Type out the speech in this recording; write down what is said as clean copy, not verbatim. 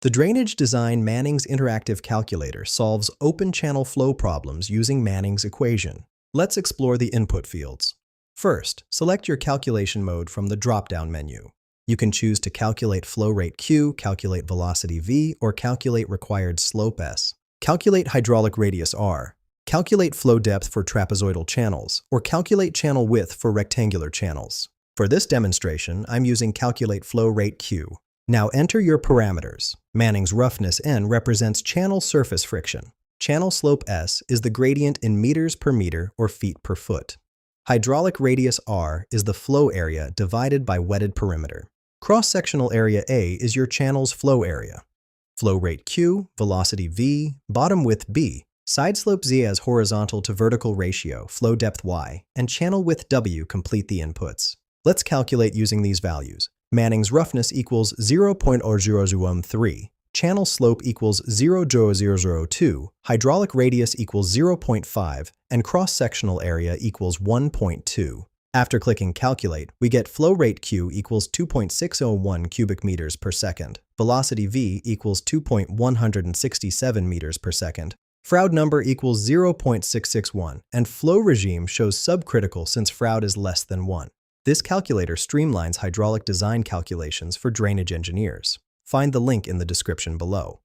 The Drainage Design Mannings Interactive Calculator solves open channel flow problems using Mannings' equation. Let's explore the input fields. First, select your calculation mode from the drop-down menu. You can choose to calculate flow rate Q, calculate velocity V, or calculate required slope S. Calculate hydraulic radius R. Calculate flow depth for trapezoidal channels, or calculate channel width for rectangular channels. For this demonstration, I'm using calculate flow rate Q. Now enter your parameters. Mannings roughness N represents channel surface friction. Channel slope S is the gradient in meters per meter or feet per foot. Hydraulic radius R is the flow area divided by wetted perimeter. Cross-sectional area A is your channel's flow area. Flow rate Q, velocity V, bottom width B, side slope Z as horizontal to vertical ratio, flow depth Y, and channel width W complete the inputs. Let's calculate using these values. Mannings roughness equals 0.0013, channel slope equals 0.0002, hydraulic radius equals 0.5, and cross-sectional area equals 1.2. After clicking Calculate, we get flow rate Q equals 2.601 cubic meters per second, velocity V equals 2.167 meters per second, Froude number equals 0.661, and flow regime shows subcritical since Froude is less than 1. This calculator streamlines hydraulic design calculations for drainage engineers. Find the link in the description below.